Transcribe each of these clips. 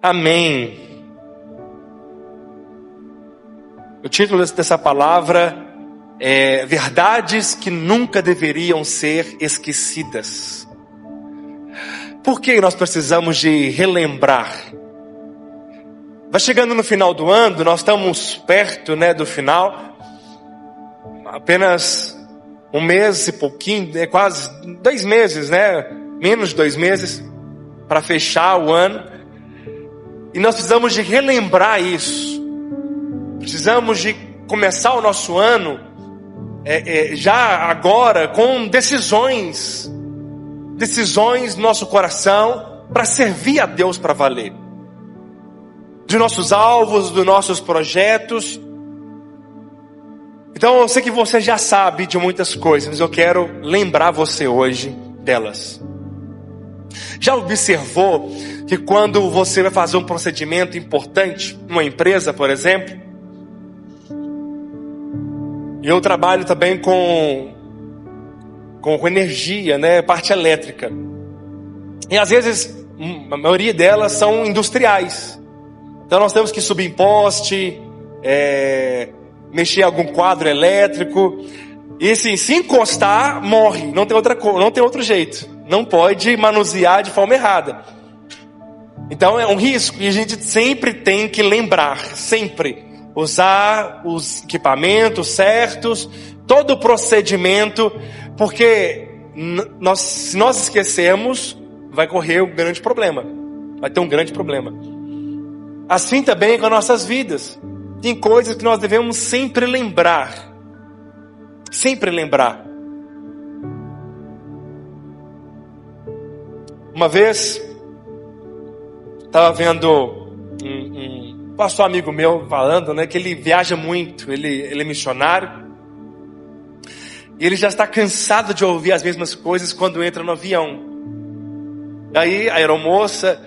Amém. O título dessa palavra é Verdades que nunca deveriam ser esquecidas. Por que nós precisamos de relembrar? Vai chegando no final do ano, nós estamos perto, do final. Apenas um mês e pouquinho, quase 2 meses, menos de 2 meses, para fechar o ano. E nós precisamos de relembrar isso. Precisamos de começar o nosso ano já agora com decisões no nosso coração para servir a Deus para valer. De nossos alvos, dos nossos projetos. Então eu sei que você já sabe de muitas coisas, mas eu quero lembrar você hoje delas. Já observou que quando você vai fazer um procedimento importante, numa empresa, por exemplo, e eu trabalho também com energia, parte elétrica. E às vezes, a maioria delas são industriais. Então nós temos que subir em poste, mexer em algum quadro elétrico. E assim, se encostar, morre. Não tem outro jeito. Não pode manusear de forma errada. Então é um risco. E a gente sempre tem que lembrar, sempre, usar os equipamentos certos, todo o procedimento, porque se nós esquecermos, vai correr um grande problema. Vai ter um grande problema. Assim também com as nossas vidas. Tem coisas que nós devemos sempre lembrar. Sempre lembrar. Uma vez, estava vendo um pastor amigo meu falando, que ele viaja muito, ele é missionário. E ele já está cansado de ouvir as mesmas coisas quando entra no avião. Aí a aeromoça,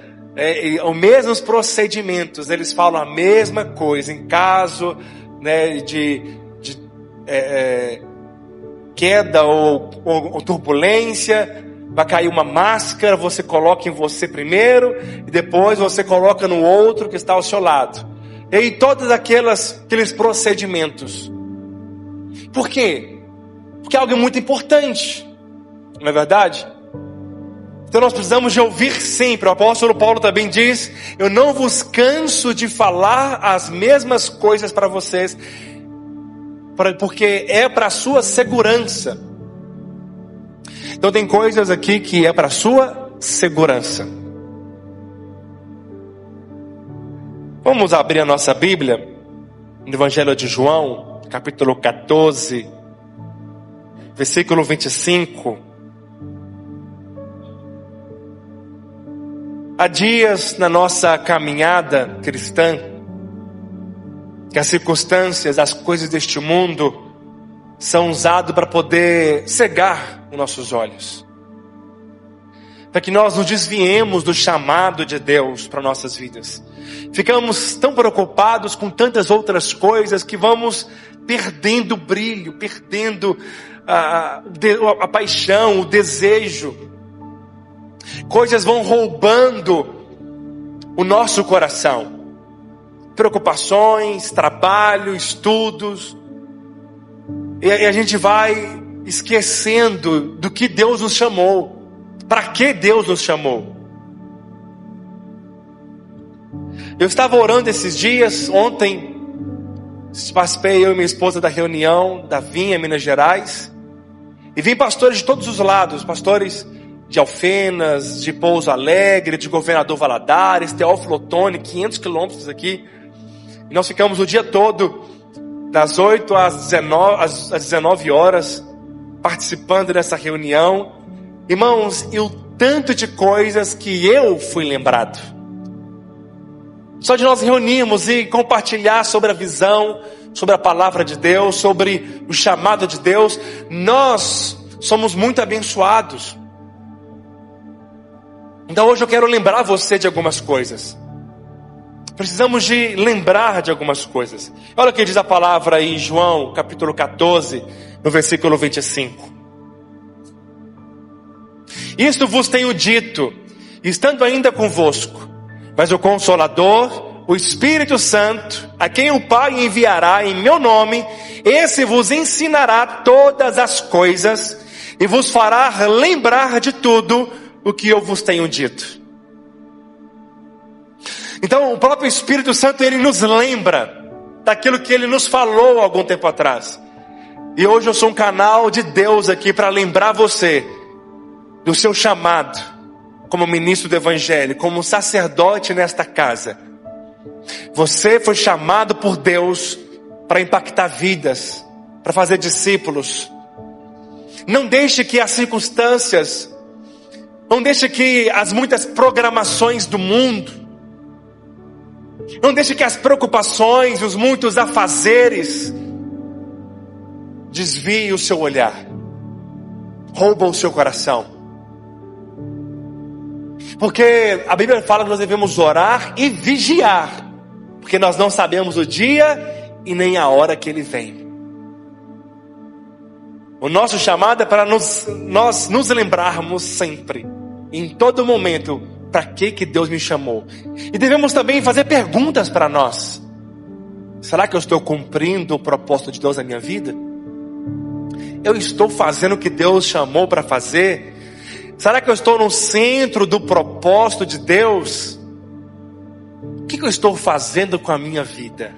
os mesmos procedimentos, eles falam a mesma coisa. Em caso de queda ou turbulência, vai cair uma máscara, você coloca em você primeiro e depois você coloca no outro que está ao seu lado. E aí todos aqueles procedimentos. Por quê? Porque é algo muito importante, não é verdade? Então nós precisamos de ouvir sempre. O apóstolo Paulo também diz: eu não vos canso de falar as mesmas coisas para vocês, porque é para a sua segurança. Então tem coisas aqui que é para a sua segurança. Vamos abrir a nossa Bíblia no Evangelho de João, capítulo 14, versículo 25. Há dias na nossa caminhada cristã que as circunstâncias, as coisas deste mundo são usadas para poder cegar os nossos olhos, para que nós nos desviemos do chamado de Deus para nossas vidas. Ficamos tão preocupados com tantas outras coisas que vamos perdendo o brilho, perdendo a paixão, o desejo. Coisas vão roubando o nosso coração. Preocupações, trabalho, estudos. E a gente vai esquecendo do que Deus nos chamou. Para que Deus nos chamou? Eu estava orando esses dias. Ontem participei, eu e minha esposa, da reunião da Vinha, Minas Gerais. E vim pastores de todos os lados. Pastores de Alfenas, de Pouso Alegre, de Governador Valadares, Teófilo Otoni, 500 quilômetros aqui. E nós ficamos o dia todo, das 8 às 19 horas, participando dessa reunião. Irmãos, e o tanto de coisas que eu fui lembrado. Só de nós reunirmos e compartilhar sobre a visão, sobre a palavra de Deus, sobre o chamado de Deus, nós somos muito abençoados. Então hoje eu quero lembrar você de algumas coisas. Precisamos de lembrar de algumas coisas. Olha o que diz a palavra aí em João, capítulo 14, no versículo 25. Isto vos tenho dito, estando ainda convosco, Mas o Consolador, o Espírito Santo, a quem o Pai enviará em meu nome, esse vos ensinará todas as coisas e vos fará lembrar de tudo o que eu vos tenho dito. Então o próprio Espírito Santo, ele nos lembra daquilo que ele nos falou há algum tempo atrás. E hoje eu sou um canal de Deus aqui para lembrar você do seu chamado como ministro do Evangelho, como sacerdote nesta casa. Você foi chamado por Deus para impactar vidas, para fazer discípulos. Não deixe que as circunstâncias, não deixe que as muitas programações do mundo, não deixe que as preocupações, os muitos afazeres desviem o seu olhar, roubam o seu coração. Porque a Bíblia fala que nós devemos orar e vigiar, porque nós não sabemos o dia e nem a hora que ele vem. O nosso chamado é para nós nos lembrarmos sempre, em todo momento, para que Deus me chamou. E devemos também fazer perguntas para nós. Será que eu estou cumprindo o propósito de Deus na minha vida? Eu estou fazendo o que Deus chamou para fazer? Será que eu estou no centro do propósito de Deus? O que eu estou fazendo com a minha vida?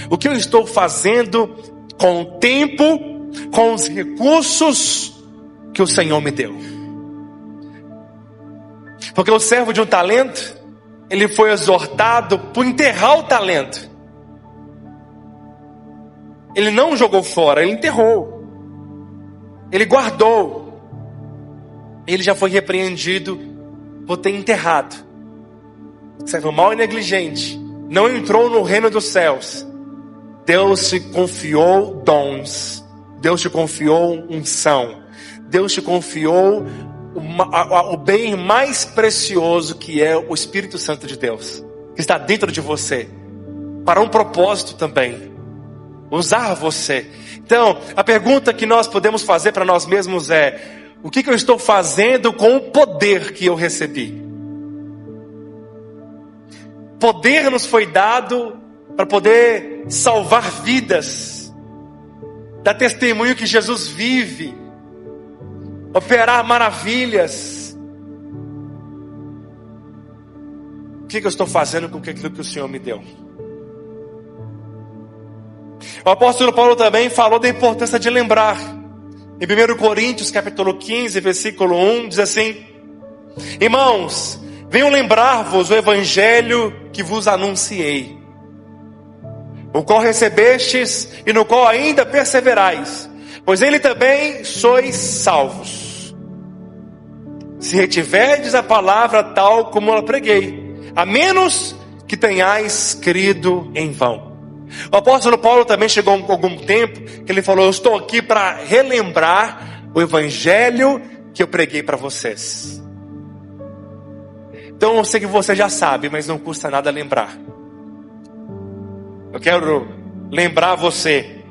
O que eu estou fazendo com o tempo, com os recursos que o Senhor me deu? Porque o servo de um talento, ele foi exortado por enterrar o talento. Ele não jogou fora, ele enterrou. Ele guardou. Ele já foi repreendido por ter enterrado. Servo mau e negligente, não entrou no reino dos céus. Deus te confiou dons. Deus te confiou unção. Deus te confiou o bem mais precioso, que é o Espírito Santo de Deus, que está dentro de você, para um propósito também, usar você. Então, a pergunta que nós podemos fazer para nós mesmos é: o que eu estou fazendo com o poder que eu recebi? Poder nos foi dado para poder salvar vidas, dar testemunho que Jesus vive, operar maravilhas. O que eu estou fazendo com aquilo que o Senhor me deu? O apóstolo Paulo também falou da importância de lembrar. Em 1 Coríntios capítulo 15, versículo 1, diz assim: irmãos, venham lembrar-vos o evangelho que vos anunciei, o qual recebestes e no qual ainda perseverais, pois ele também sois salvos, se retiverdes a palavra tal como eu preguei, a menos que tenhais crido em vão. O apóstolo Paulo também chegou a algum tempo que ele falou: eu estou aqui para relembrar o evangelho que eu preguei para vocês. Então eu sei que você já sabe, mas não custa nada lembrar. Eu quero lembrar você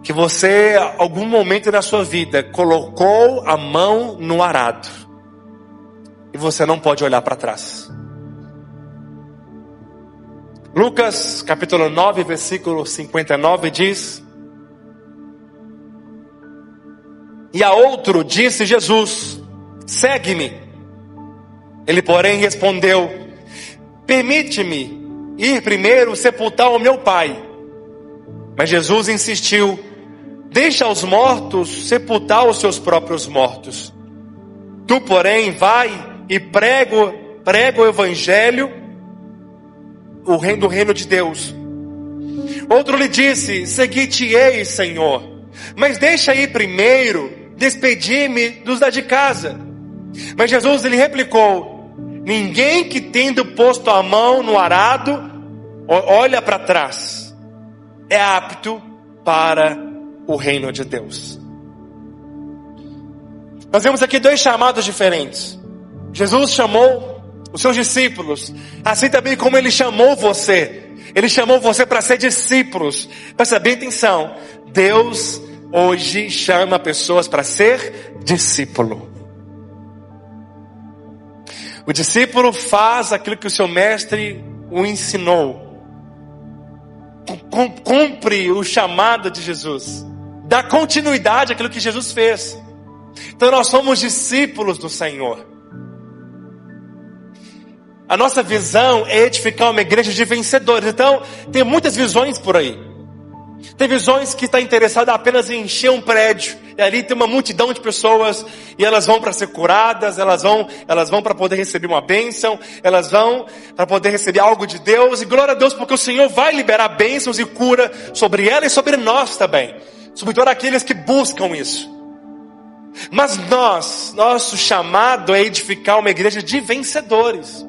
que você, algum momento da sua vida, colocou a mão no arado e você não pode olhar para trás. Lucas capítulo 9, versículo 59 diz: e a outro disse Jesus: segue-me. Ele, porém, respondeu: permite-me ir primeiro sepultar o meu pai. Mas Jesus insistiu: deixa os mortos sepultar os seus próprios mortos. Tu, porém, vai e prega o evangelho do reino de Deus. Outro lhe disse: segui-te-ei, Senhor, mas deixa ir primeiro despedir-me dos da de casa. Mas Jesus lhe replicou: ninguém que tendo posto a mão no arado olha para trás é apto para o reino de Deus. Nós vemos aqui dois chamados diferentes. Jesus chamou os seus discípulos, assim também como Ele chamou você. Ele chamou você para ser discípulos. Presta bem atenção, Deus hoje chama pessoas para ser discípulo. O discípulo faz aquilo que o seu mestre o ensinou. Cumpre o chamado de Jesus. Dá continuidade àquilo que Jesus fez. Então nós somos discípulos do Senhor. A nossa visão é edificar uma igreja de vencedores. Então, tem muitas visões por aí. Tem visões que estão interessadas apenas em encher um prédio. E ali tem uma multidão de pessoas. E elas vão para ser curadas. Elas vão para poder receber uma bênção. Elas vão para poder receber algo de Deus. E glória a Deus, porque o Senhor vai liberar bênçãos e cura sobre ela e sobre nós também. Sobre todos aqueles que buscam isso. Mas nosso chamado é edificar uma igreja de vencedores.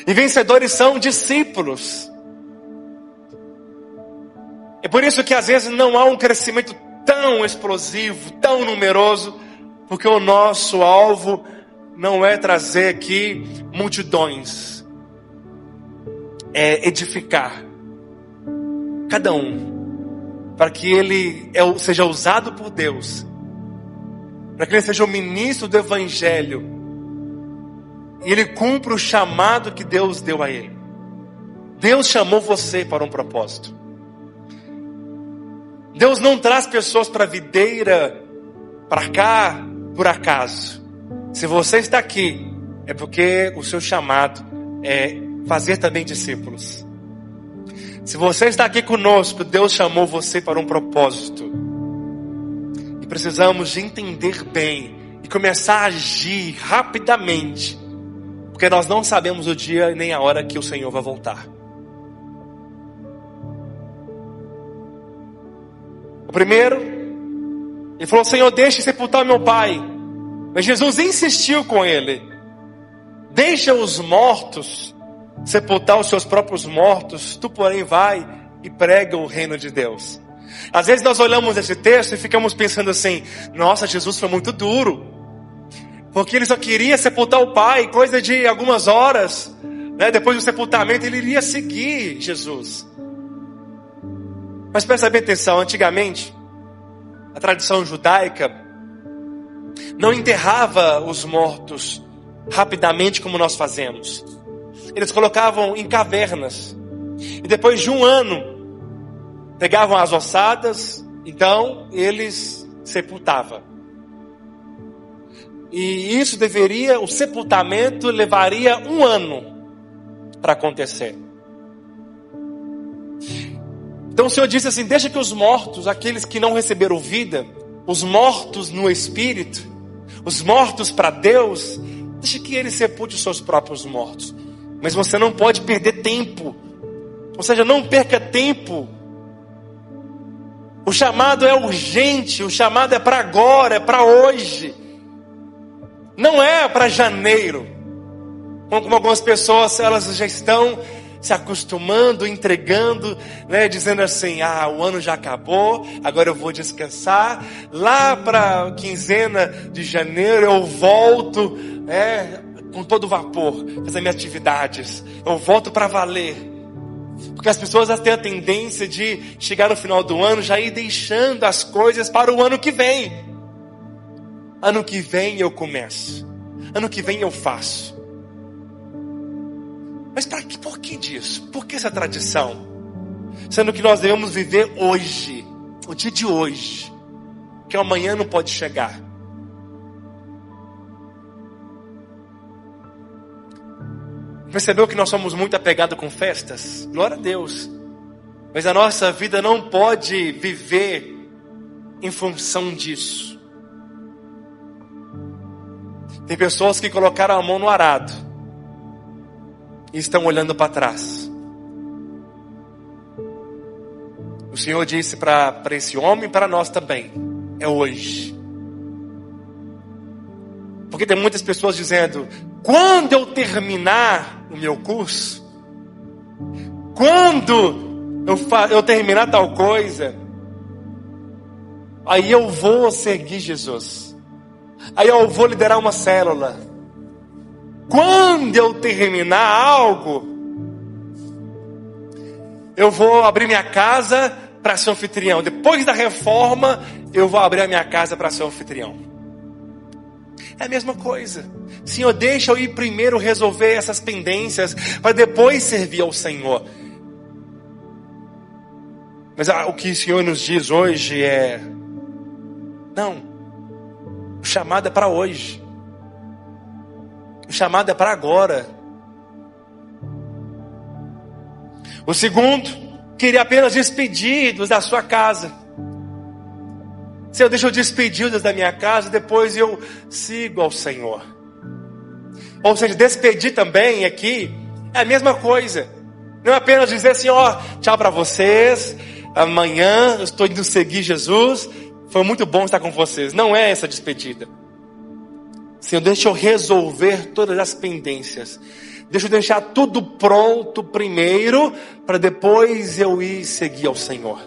E vencedores são discípulos. É por isso que às vezes não há um crescimento tão explosivo, tão numeroso, porque o nosso alvo não é trazer aqui multidões. É edificar cada um, para que ele seja usado por Deus, para que ele seja o ministro do Evangelho, e ele cumpra o chamado que Deus deu a ele. Deus chamou você para um propósito. Deus não traz pessoas para a videira, para cá, por acaso. Se você está aqui, é porque o seu chamado é fazer também discípulos. Se você está aqui conosco, Deus chamou você para um propósito. E precisamos de entender bem e começar a agir rapidamente. Porque nós não sabemos o dia nem a hora que o Senhor vai voltar. O primeiro, ele falou: Senhor, deixe sepultar meu pai. Mas Jesus insistiu com ele: deixa os mortos sepultar os seus próprios mortos, tu porém vai e prega o reino de Deus. Às vezes nós olhamos esse texto e ficamos pensando assim: nossa, Jesus foi muito duro, porque ele só queria sepultar o pai, coisa de algumas horas, né? Depois do sepultamento ele iria seguir Jesus. Mas presta bem atenção, antigamente a tradição judaica não enterrava os mortos rapidamente como nós fazemos. Eles colocavam em cavernas, e depois de um ano pegavam as ossadas, então eles sepultavam. E isso o sepultamento levaria um ano para acontecer. Então o Senhor disse assim: deixa que os mortos, aqueles que não receberam vida, os mortos no Espírito, os mortos para Deus, deixa que Ele sepulte os seus próprios mortos. Mas você não pode perder tempo. Ou seja, não perca tempo. O chamado é urgente, o chamado é para agora, é para hoje. Não é para janeiro. Como algumas pessoas, elas já estão se acostumando, entregando, né, dizendo assim: o ano já acabou, agora eu vou descansar. Lá para a quinzena de janeiro eu volto, com todo vapor, fazer minhas atividades. Eu volto para valer. Porque as pessoas têm a tendência de chegar no final do ano, já ir deixando as coisas para o ano que vem. Ano que vem eu começo. Ano que vem eu faço. Mas por que disso? Por que essa tradição? Sendo que nós devemos viver hoje, o dia de hoje, que amanhã não pode chegar. Percebeu que nós somos muito apegados com festas? Glória a Deus. Mas a nossa vida não pode viver em função disso. Tem pessoas que colocaram a mão no arado e estão olhando para trás. O Senhor disse para esse homem e para nós também: é hoje. Porque tem muitas pessoas dizendo: quando eu terminar o meu curso, quando eu terminar tal coisa, aí eu vou seguir Jesus, aí eu vou liderar uma célula. Quando eu terminar algo, eu vou abrir minha casa para ser anfitrião. Depois da reforma, eu vou abrir a minha casa para ser anfitrião. É a mesma coisa. Senhor, deixa eu ir primeiro resolver essas pendências, para depois servir ao Senhor. Mas o que o Senhor nos diz hoje é: não, o chamado é para hoje, o chamado é para agora. O segundo, queria apenas despedir-nos da sua casa. Senhor, deixa eu despedir-nos da minha casa, depois eu sigo ao Senhor. Ou seja, despedir também aqui é a mesma coisa. Não é apenas dizer assim, ó, tchau para vocês, amanhã eu estou indo seguir Jesus, foi muito bom estar com vocês. Não é essa despedida. Senhor, deixa eu resolver todas as pendências. Deixa eu deixar tudo pronto primeiro, para depois eu ir seguir ao Senhor.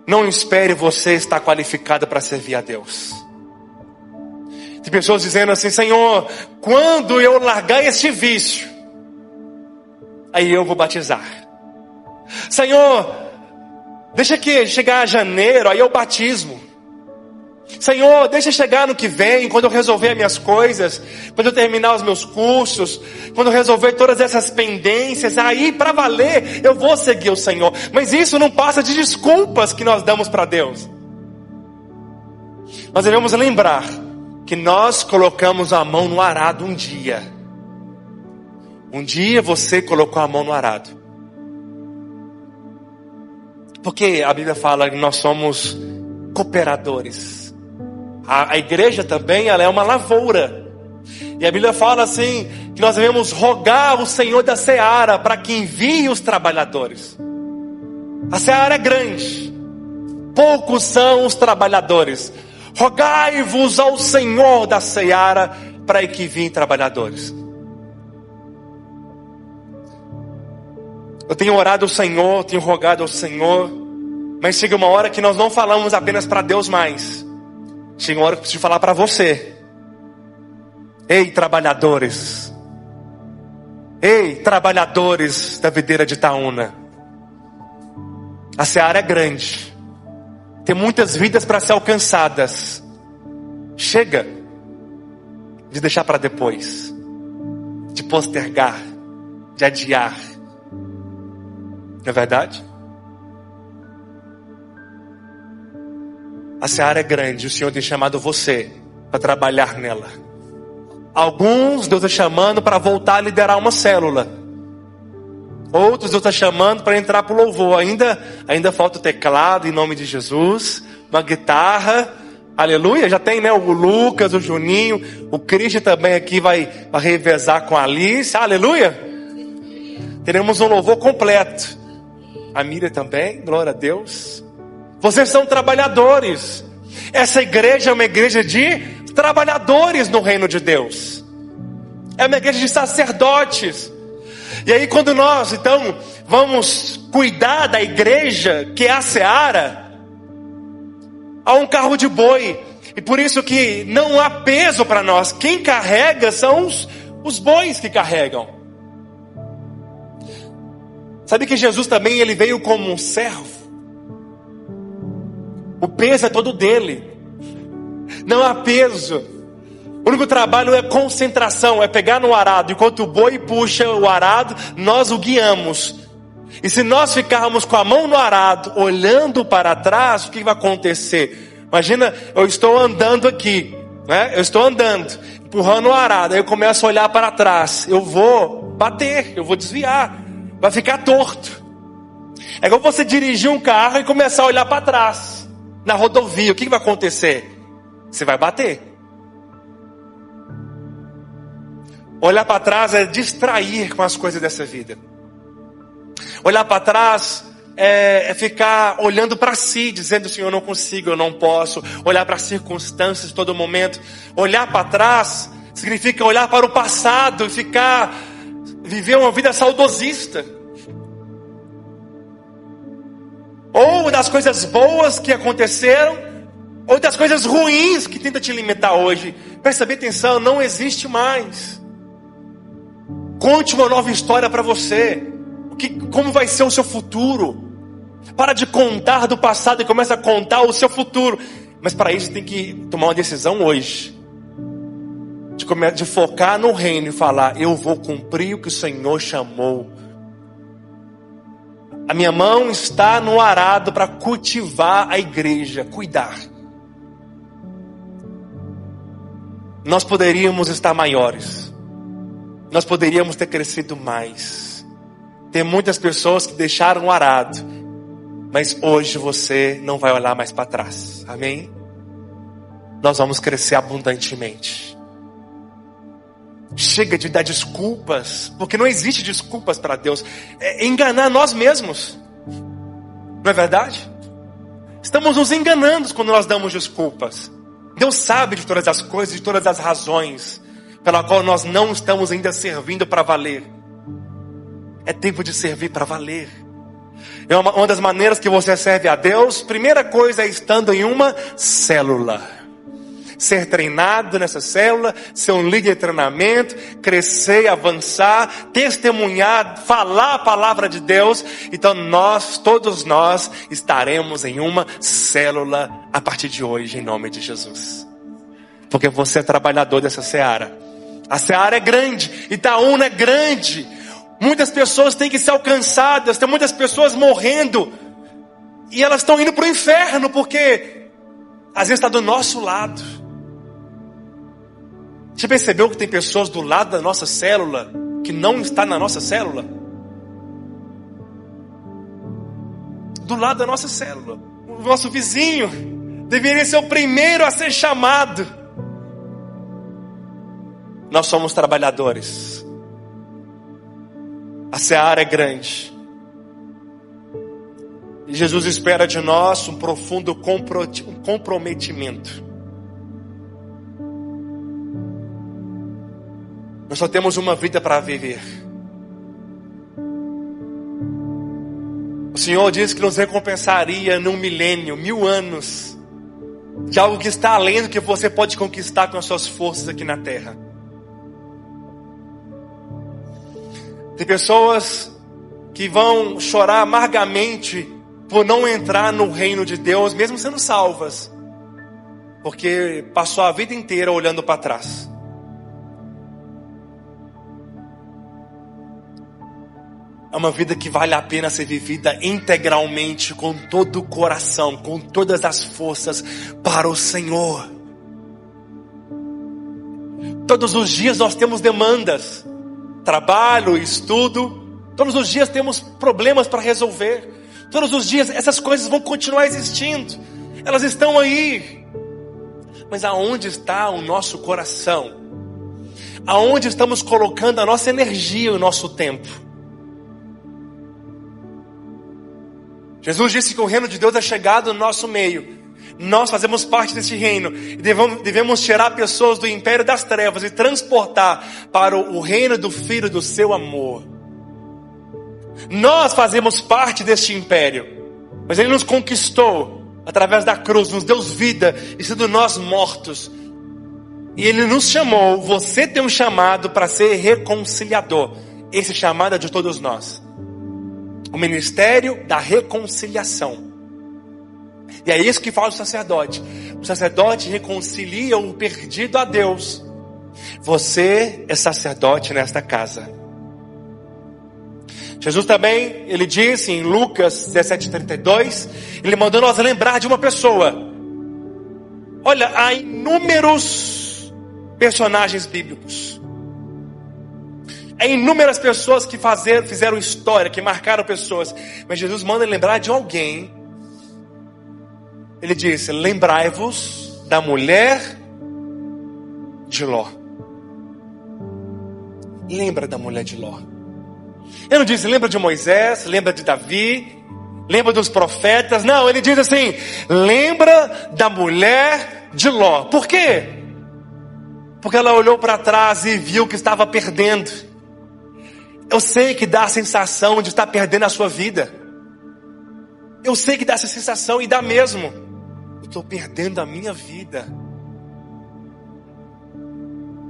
Não espere você estar qualificado para servir a Deus. Tem pessoas dizendo assim, Senhor, quando eu largar este vício, aí eu vou batizar. Senhor, deixa que chegar janeiro, aí eu batismo. Senhor, deixa chegar no que vem, quando eu resolver as minhas coisas, quando eu terminar os meus cursos, quando eu resolver todas essas pendências, aí para valer eu vou seguir o Senhor. Mas isso não passa de desculpas que nós damos para Deus. Nós devemos lembrar que nós colocamos a mão no arado um dia. Um dia você colocou a mão no arado. Porque a Bíblia fala que nós somos cooperadores. A igreja também, ela é uma lavoura. E a Bíblia fala assim, que nós devemos rogar ao Senhor da seara para que envie os trabalhadores. A seara é grande, poucos são os trabalhadores. Rogai-vos ao Senhor da seara para que envie trabalhadores. Eu tenho orado ao Senhor, tenho rogado ao Senhor, mas chega uma hora que nós não falamos apenas para Deus mais. Chega uma hora que eu preciso falar para você. Ei, trabalhadores. Ei, trabalhadores da videira de Itaúna. A seara é grande. Tem muitas vidas para ser alcançadas. Chega de deixar para depois. De postergar. De adiar. Não é verdade? A seara é grande, o Senhor tem chamado você para trabalhar nela. Alguns Deus está chamando para voltar a liderar uma célula. Outros Deus está chamando para entrar para o louvor. Ainda falta o teclado em nome de Jesus, uma guitarra, aleluia. Já tem, né, o Lucas, o Juninho, o Cristian também aqui vai revezar com a Alice, aleluia. Teremos um louvor completo. A Miriam também, glória a Deus. Vocês são trabalhadores. Essa igreja é uma igreja de trabalhadores no reino de Deus. É uma igreja de sacerdotes. E aí quando nós então vamos cuidar da igreja, que é a seara, há um carro de boi. E por isso que não há peso para nós. Quem carrega são os bois que carregam. Sabe que Jesus também ele veio como um servo. O peso é todo dele. Não há peso. O único trabalho é concentração, é pegar no arado. Enquanto o boi puxa o arado, nós o guiamos. E se nós ficarmos com a mão no arado, olhando para trás, o que vai acontecer? Imagina, eu estou andando aqui, né? Eu estou andando, empurrando o arado. Aí eu começo a olhar para trás. Eu vou bater, eu vou desviar. Vai ficar torto. É igual você dirigir um carro e começar a olhar para trás. Na rodovia, o que vai acontecer? Você vai bater. Olhar para trás é distrair com as coisas dessa vida. Olhar para trás é ficar olhando para si, dizendo assim, eu não consigo, eu não posso. Olhar para as circunstâncias todo momento. Olhar para trás significa olhar para o passado e viver uma vida saudosista. Ou das coisas boas que aconteceram, ou das coisas ruins que tenta te limitar hoje. Presta bem atenção, não existe mais. Conte uma nova história para você. Como vai ser o seu futuro? Para de contar do passado e começa a contar o seu futuro. Mas para isso tem que tomar uma decisão hoje. De focar no reino e falar: eu vou cumprir o que o Senhor chamou. A minha mão está no arado para cultivar a igreja, cuidar. Nós poderíamos estar maiores. Nós poderíamos ter crescido mais. Tem muitas pessoas que deixaram o arado, mas hoje você não vai olhar mais para trás. Amém? Nós vamos crescer abundantemente. Chega de dar desculpas, porque não existe desculpas para Deus. É enganar nós mesmos. Não é verdade? Estamos nos enganando quando nós damos desculpas. Deus sabe de todas as coisas, de todas as razões pela qual nós não estamos ainda servindo para valer. É tempo de servir para valer. É uma das maneiras que você serve a Deus. Primeira coisa é estando em uma célula. Ser treinado nessa célula, ser um líder de treinamento, crescer, avançar, testemunhar, falar a palavra de Deus. Então todos nós estaremos em uma célula a partir de hoje, em nome de Jesus. Porque você é trabalhador dessa seara. A seara é grande, Itaúna é grande. Muitas pessoas têm que ser alcançadas, tem muitas pessoas morrendo. E elas estão indo para o inferno, porque às vezes está do nosso lado. Você percebeu que tem pessoas do lado da nossa célula que não está na nossa célula? Do lado da nossa célula. O nosso vizinho deveria ser o primeiro a ser chamado. Nós somos trabalhadores. A seara é grande. E Jesus espera de nós um profundo comprometimento. Nós só temos uma vida para viver. O Senhor disse que nos recompensaria num milênio, 1000 anos, de algo que está além do que você pode conquistar com as suas forças aqui na terra. Tem pessoas que vão chorar amargamente por não entrar no reino de Deus, mesmo sendo salvas, porque passou a vida inteira olhando para trás. É uma vida que vale a pena ser vivida integralmente, com todo o coração, com todas as forças para o Senhor. Todos os dias nós temos demandas, trabalho, estudo. Todos os dias temos problemas para resolver. Todos os dias essas coisas vão continuar existindo. Elas estão aí. Mas aonde está o nosso coração? Aonde estamos colocando a nossa energia, o nosso tempo? Jesus disse que o reino de Deus é chegado no nosso meio. Nós fazemos parte desse reino. E devemos tirar pessoas do império das trevas e transportar para o reino do Filho do seu amor. Nós fazemos parte deste império. Mas Ele nos conquistou através da cruz, nos deu vida e sendo nós mortos. E Ele nos chamou. Você tem um chamado para ser reconciliador. Esse chamado é de todos nós. O ministério da reconciliação. E é isso que faz o sacerdote. O sacerdote reconcilia o perdido a Deus. Você é sacerdote nesta casa. Jesus também, Ele disse em Lucas 17:32, Ele mandou nós lembrar de uma pessoa. Olha, há inúmeros personagens bíblicos. Há inúmeras pessoas que fizeram história, que marcaram pessoas. Mas Jesus manda lembrar de alguém. Ele disse: lembrai-vos da mulher de Ló. Lembra da mulher de Ló. Ele não disse lembra de Moisés, lembra de Davi, lembra dos profetas. Não, ele diz assim: lembra da mulher de Ló. Por quê? Porque ela olhou para trás e viu que estava perdendo. Eu sei que dá a sensação de estar perdendo a sua vida. Eu sei que dá essa sensação e dá mesmo. Eu estou perdendo a minha vida.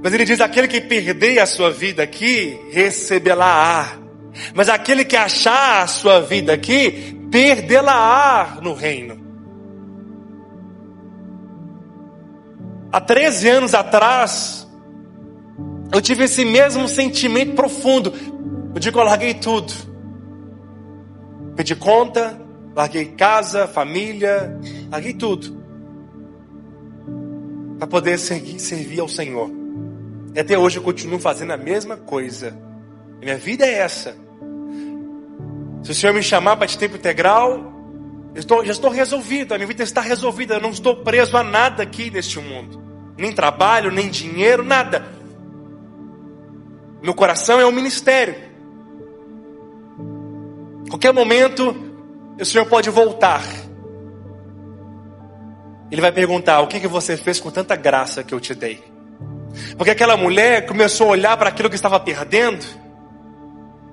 Mas Ele diz: aquele que perder a sua vida aqui, recebê-la-á. Mas aquele que achar a sua vida aqui, perdê-la-á no reino. há 13 anos atrás, eu tive esse mesmo sentimento profundo. Eu digo, eu larguei tudo. Pedi conta, larguei casa, família, larguei tudo. Para poder servir ao Senhor. E até hoje eu continuo fazendo a mesma coisa. Minha vida é essa. Se o Senhor me chamar para de tempo integral, já estou resolvido. A minha vida está resolvida. Eu não estou preso a nada aqui neste mundo. Nem trabalho, nem dinheiro, nada. Meu coração é um ministério. Qualquer momento, o Senhor pode voltar. Ele vai perguntar, o que você fez com tanta graça que eu te dei? Porque aquela mulher começou a olhar para aquilo que estava perdendo.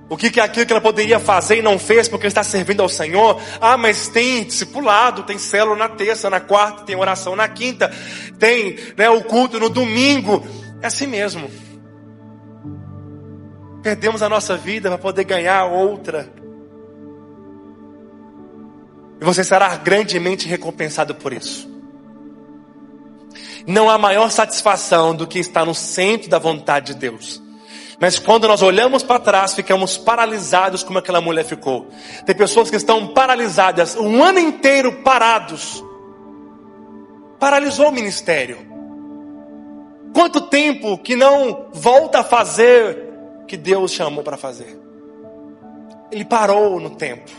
O que é aquilo que ela poderia fazer e não fez porque está servindo ao Senhor? Ah, mas tem discipulado, tem célula na terça, na quarta, tem oração na quinta, tem o culto no domingo. É assim mesmo. Perdemos a nossa vida para poder ganhar outra. E você será grandemente recompensado por isso. Não há maior satisfação do que estar no centro da vontade de Deus. Mas quando nós olhamos para trás, ficamos paralisados como aquela mulher ficou. Tem pessoas que estão paralisadas, um ano inteiro parados. Paralisou o ministério. Quanto tempo que não volta a fazer o que Deus chamou para fazer? Ele parou no tempo.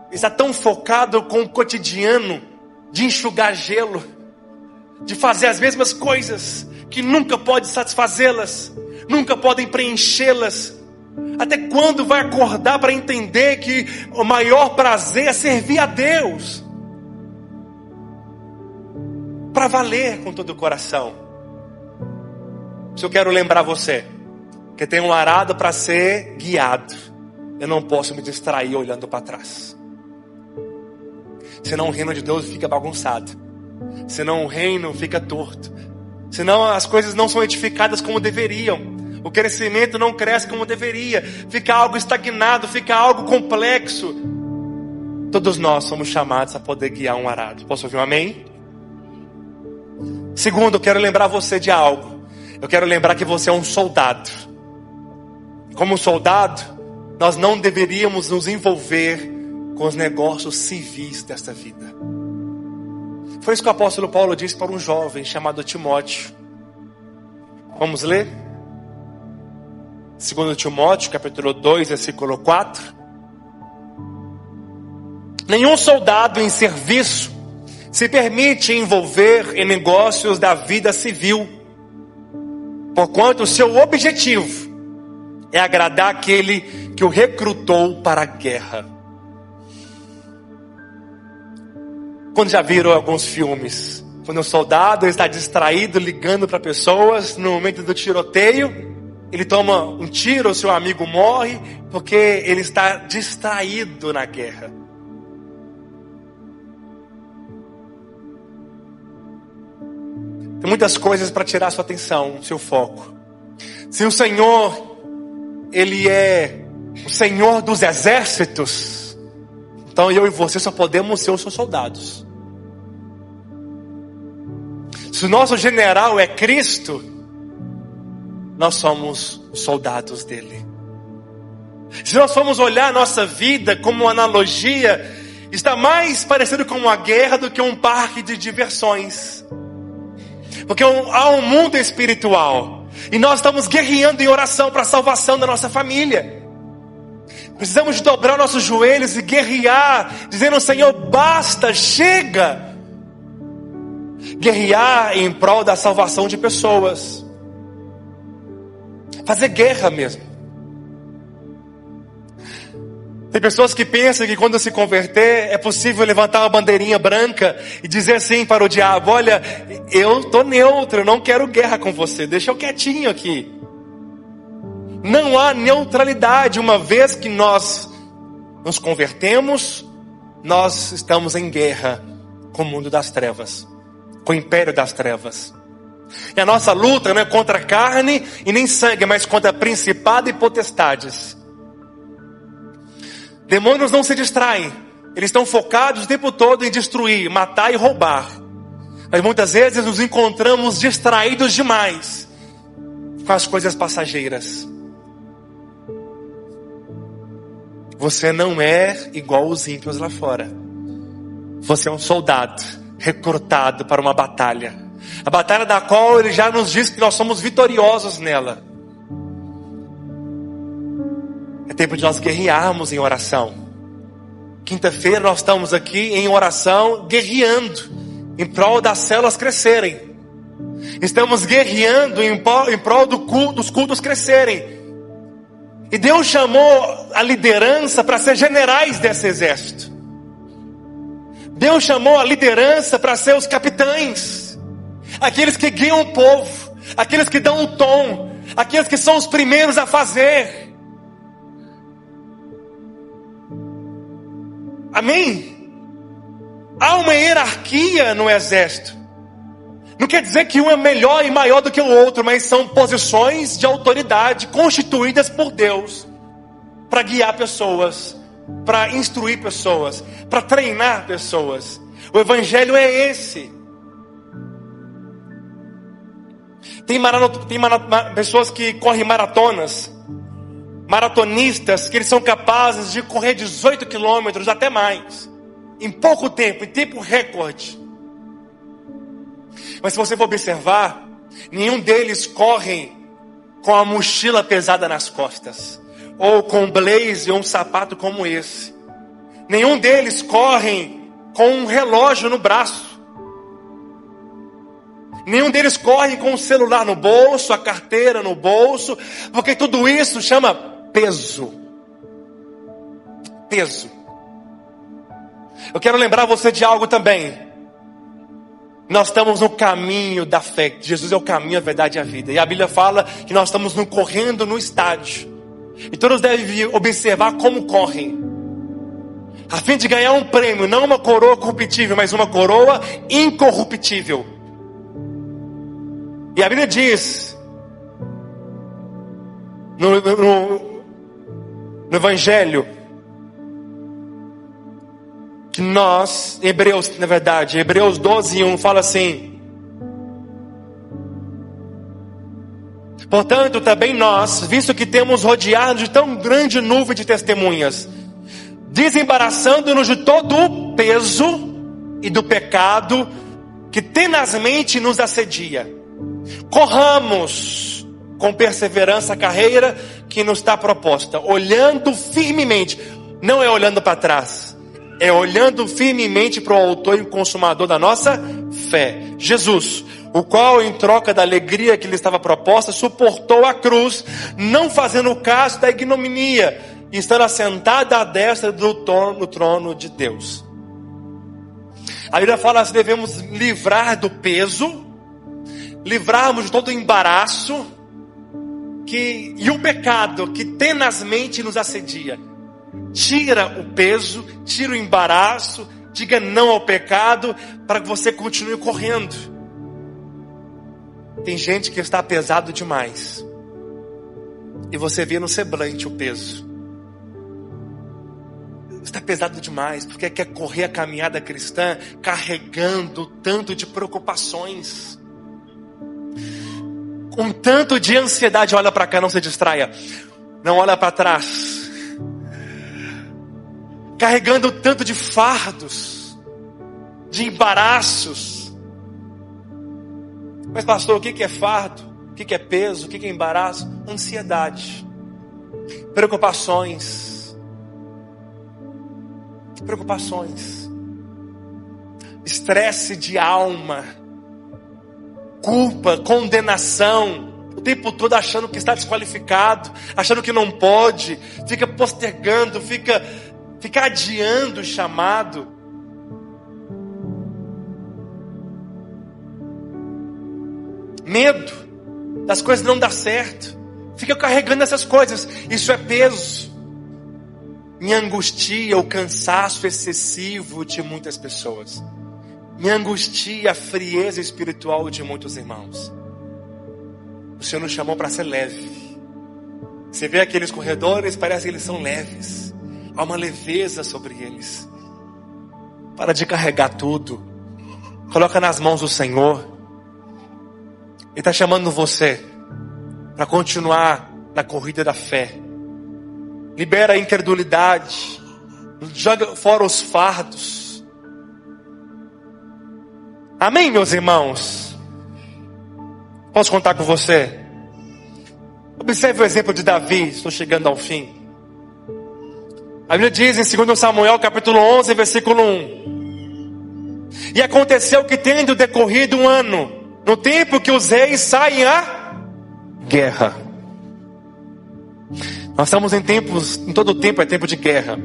Ele está tão focado com o cotidiano, de enxugar gelo, de fazer as mesmas coisas, que nunca pode satisfazê-las, nunca podem preenchê-las. Até quando vai acordar para entender que o maior prazer é servir a Deus? Para valer com todo o coração. Se eu quero lembrar você, que tem um arado para ser guiado, eu não posso me distrair olhando para trás. Senão o reino de Deus fica bagunçado. Senão o reino fica torto. Senão as coisas não são edificadas como deveriam. O crescimento não cresce como deveria. Fica algo estagnado, fica algo complexo. Todos nós somos chamados a poder guiar um arado. Posso ouvir um amém? Segundo, eu quero lembrar você de algo. Eu quero lembrar que você é um soldado. Como soldado, nós não deveríamos nos envolver com os negócios civis desta vida. Foi isso que o apóstolo Paulo disse para um jovem chamado Timóteo. Vamos ler? 2 Timóteo, capítulo 2, versículo 4. Nenhum soldado em serviço se permite envolver em negócios da vida civil, porquanto o seu objetivo é agradar aquele que o recrutou para a guerra. Quando já viram alguns filmes, quando o soldado está distraído, ligando para pessoas, no momento do tiroteio, ele toma um tiro, o seu amigo morre, porque ele está distraído na guerra. Tem muitas coisas para tirar sua atenção, seu foco. Se o Senhor, Ele é o Senhor dos exércitos, então eu e você só podemos ser os seus soldados. Se o nosso general é Cristo, nós somos os soldados dele. Se nós formos olhar a nossa vida como uma analogia, está mais parecido com uma guerra do que um parque de diversões. Porque há um mundo espiritual, e nós estamos guerreando em oração para a salvação da nossa família. Precisamos de dobrar nossos joelhos e guerrear, dizendo: Senhor, basta, chega. Guerrear em prol da salvação de pessoas. Fazer guerra mesmo. Tem pessoas que pensam que quando se converter é possível levantar uma bandeirinha branca e dizer assim para o diabo: olha, eu estou neutro, eu não quero guerra com você, deixa eu quietinho aqui. Não há neutralidade. Uma vez que nós nos convertemos, nós estamos em guerra com o mundo das trevas, com o império das trevas. E a nossa luta não é contra carne e nem sangue, mas contra principado e potestades. Demônios não se distraem. Eles estão focados o tempo todo em destruir, matar e roubar. Mas muitas vezes nos encontramos distraídos demais com as coisas passageiras. Você não é igual os ímpios lá fora. Você é um soldado recrutado para uma batalha. A batalha da qual ele já nos diz que nós somos vitoriosos nela. É tempo de nós guerrearmos em oração. Quinta-feira nós estamos aqui em oração, guerreando em prol das células crescerem. Estamos guerreando em prol dos cultos crescerem. E Deus chamou a liderança para ser generais desse exército. Deus chamou a liderança para ser os capitães, aqueles que guiam o povo, aqueles que dão o tom, aqueles que são os primeiros a fazer. Amém? Há uma hierarquia no exército. Não quer dizer que um é melhor e maior do que o outro, mas são posições de autoridade constituídas por Deus para guiar pessoas, para instruir pessoas, para treinar pessoas. O evangelho é esse. Tem pessoas que correm maratonas, maratonistas, que eles são capazes de correr 18 quilômetros, até mais, em pouco tempo, em tempo recorde. Mas se você for observar, nenhum deles corre com a mochila pesada nas costas, ou com um blazer ou um sapato como esse. Nenhum deles corre com um relógio no braço. Nenhum deles corre com o celular no bolso, a carteira no bolso, porque tudo isso chama peso. Peso. Eu quero lembrar você de algo também. Nós estamos no caminho da fé. Jesus é o caminho, a verdade e a vida. E a Bíblia fala que nós estamos correndo no estádio. E todos devem observar como correm, a fim de ganhar um prêmio, não uma coroa corruptível, mas uma coroa incorruptível. E a Bíblia diz no Evangelho que nós, Hebreus 12:1 fala assim: portanto também nós, visto que temos rodeado de tão grande nuvem de testemunhas, desembaraçando-nos de todo o peso e do pecado que tenazmente nos assedia, corramos com perseverança a carreira que nos está proposta, olhando firmemente. Não é olhando para trás, é olhando firmemente para o autor e consumador da nossa fé, Jesus, o qual, em troca da alegria que lhe estava proposta, suportou a cruz, não fazendo caso da ignominia, e estando assentado à destra do trono de Deus. A Bíblia fala que devemos livrar do peso, livrarmos de todo o embaraço e o pecado que tenazmente nos assedia. Tira o peso, tira o embaraço, diga não ao pecado, para que você continue correndo. Tem gente que está pesado demais, e você vê no semblante o peso. Está pesado demais, porque quer correr a caminhada cristã carregando tanto de preocupações, com tanto de ansiedade. Olha para cá, não se distraia, não olha para trás. Carregando tanto de fardos, de embaraços. Mas pastor, o que é fardo? O que é peso? O que é embaraço? Ansiedade, preocupações, estresse de alma, culpa, condenação, o tempo todo achando que está desqualificado, achando que não pode, fica postergando, fica adiando o chamado. Medo das coisas não dar certo, fica carregando essas coisas. Isso é peso. Me angustia o cansaço excessivo de muitas pessoas. Me angustia a frieza espiritual de muitos irmãos. O Senhor nos chamou para ser leve. Você vê aqueles corredores, parece que eles são leves. Há uma leveza sobre eles. Para de carregar tudo. Coloca nas mãos do Senhor. Ele está chamando você para continuar na corrida da fé. Libera a incredulidade. Joga fora os fardos. Amém, meus irmãos? Posso contar com você? Observe o exemplo de Davi. Estou chegando ao fim. A Bíblia diz em 2 Samuel capítulo 11, versículo 1. E aconteceu que, tendo decorrido um ano, no tempo que os reis saem à guerra. Nós estamos em tempos, em todo tempo é tempo de guerra.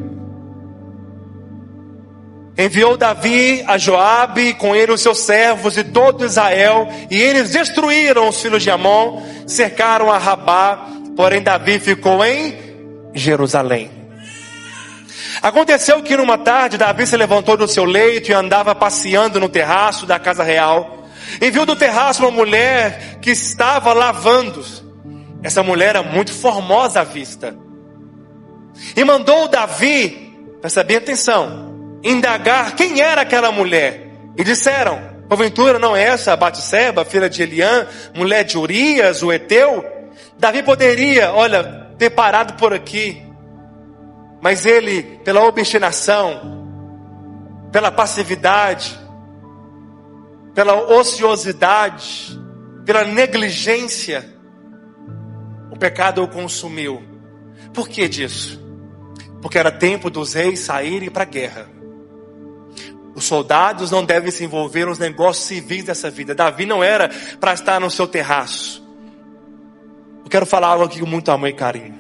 Enviou Davi a Joabe, com ele os seus servos e todo Israel, e eles destruíram os filhos de Amon, cercaram a Rabá, porém Davi ficou em Jerusalém. Aconteceu que numa tarde Davi se levantou do seu leito e andava passeando no terraço da casa real, e viu do terraço uma mulher que estava lavando. Essa mulher era muito formosa à vista, e mandou Davi, presta bem atenção, indagar quem era aquela mulher. E disseram: porventura não é essa Batseba, filha de Eliã, mulher de Urias, o Eteu? Davi poderia, ter parado por aqui, mas ele, pela obstinação, pela passividade, pela ociosidade, pela negligência, o pecado o consumiu. Por que disso? Porque era tempo dos reis saírem para a guerra. Os soldados não devem se envolver nos negócios civis dessa vida. Davi não era para estar no seu terraço. Eu quero falar algo aqui com muito amor e carinho.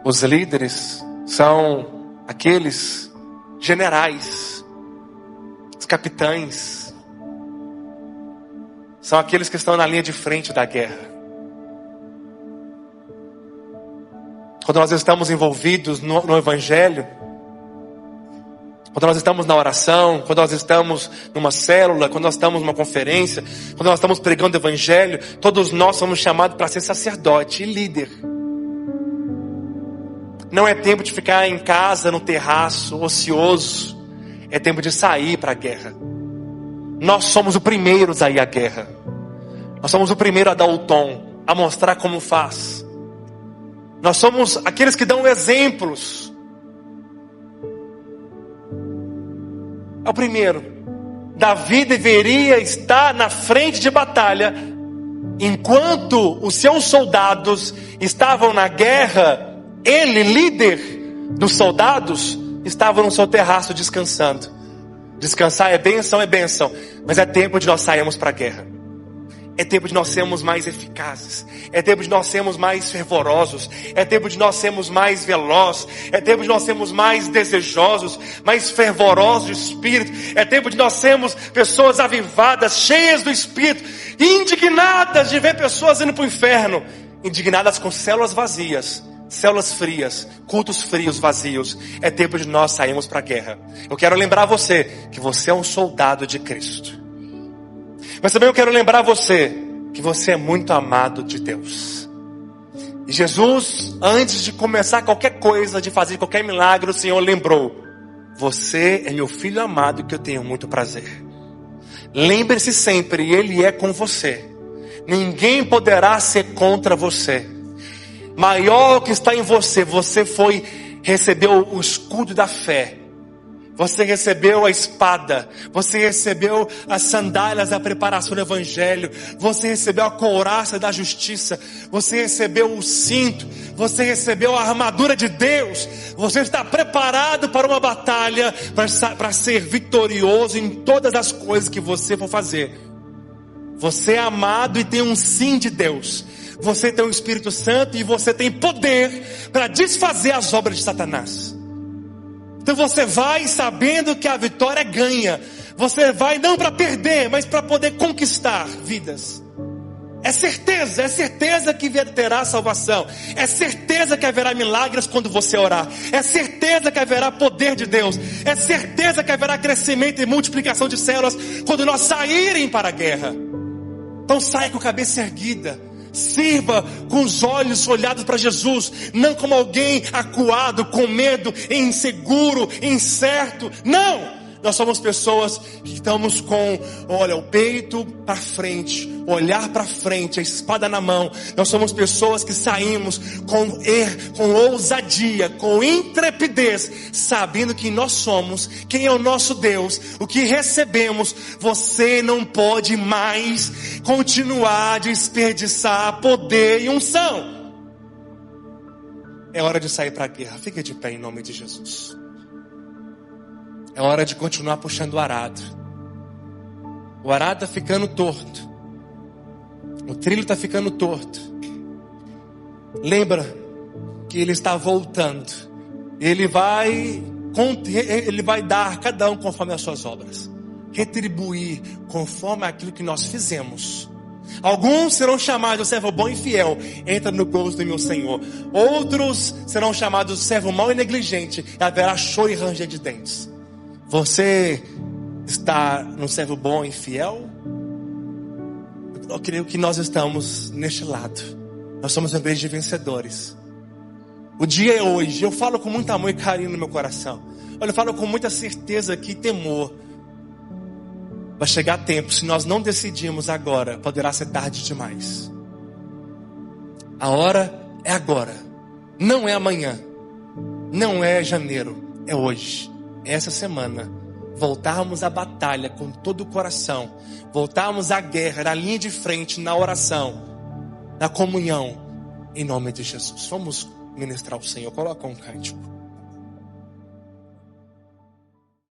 Os líderes são aqueles generais, os capitães, são aqueles que estão na linha de frente da guerra. Quando nós estamos envolvidos no Evangelho, quando nós estamos na oração, quando nós estamos numa célula, quando nós estamos numa conferência, quando nós estamos pregando o Evangelho, todos nós somos chamados para ser sacerdote e líder. Não é tempo de ficar em casa, no terraço, ocioso. É tempo de sair para a guerra. Nós somos os primeiros a ir à guerra. Nós somos o primeiro a dar o tom, a mostrar como faz. Nós somos aqueles que dão exemplos. É o primeiro. Davi deveria estar na frente de batalha, enquanto os seus soldados estavam na guerra. Ele, líder dos soldados, estava no seu terraço descansando. Descansar é bênção, mas é tempo de nós sairmos para a guerra. É tempo de nós sermos mais eficazes. É tempo de nós sermos mais fervorosos. É tempo de nós sermos mais velozes. É tempo de nós sermos mais desejosos, mais fervorosos de espírito. É tempo de nós sermos pessoas avivadas, cheias do espírito, indignadas de ver pessoas indo para o inferno, indignadas com células vazias, células frias, cultos frios, vazios. É tempo de nós sairmos para a guerra. Eu quero lembrar você que você é um soldado de Cristo. Mas também eu quero lembrar você que você é muito amado de Deus. E Jesus, antes de começar qualquer coisa, de fazer qualquer milagre, o Senhor lembrou: você é meu filho amado que eu tenho muito prazer. Lembre-se sempre, Ele é com você. Ninguém poderá ser contra você. Maior que está em você, você recebeu o escudo da fé. Você recebeu a espada, você recebeu as sandálias da preparação do Evangelho, você recebeu a couraça da justiça, você recebeu o cinto, você recebeu a armadura de Deus. Você está preparado para uma batalha, para ser vitorioso em todas as coisas que você for fazer. Você é amado e tem um sim de Deus. Você tem o Espírito Santo e você tem poder para desfazer as obras de Satanás. Então você vai sabendo que a vitória ganha. Você vai não para perder, mas para poder conquistar vidas. É certeza que terá salvação. É certeza que haverá milagres quando você orar. É certeza que haverá poder de Deus. É certeza que haverá crescimento e multiplicação de células quando nós saírem para a guerra. Então saia com a cabeça erguida. Sirva com os olhos olhados para Jesus, não como alguém acuado, com medo, inseguro, incerto. Não! Nós somos pessoas que estamos com, o peito para frente, o olhar para frente, a espada na mão. Nós somos pessoas que saímos com ousadia, com intrepidez, sabendo quem nós somos, quem é o nosso Deus, o que recebemos. Você não pode mais continuar a desperdiçar poder e unção. É hora de sair para a guerra. Fica de pé em nome de Jesus. É hora de continuar puxando o arado. O arado está ficando torto. O trilho está ficando torto. Lembra que ele está voltando. Ele vai dar a cada um conforme as suas obras. Retribuir conforme aquilo que nós fizemos. Alguns serão chamados servo bom e fiel, entra no gozo do meu Senhor. Outros serão chamados servo mau e negligente, e haverá choro e ranger de dentes. Você está no servo bom e fiel? Eu creio que nós estamos neste lado. Nós somos uma igreja de vencedores. O dia é hoje. Eu falo com muito amor e carinho no meu coração. Olha, eu falo com muita certeza que temor. Vai chegar tempo, se nós não decidirmos agora, poderá ser tarde demais. A hora é agora. Não é amanhã. Não é janeiro. É hoje. Essa semana, voltarmos à batalha com todo o coração, voltarmos à guerra, na linha de frente, na oração, na comunhão, em nome de Jesus. Vamos ministrar ao Senhor. Coloca um cântico.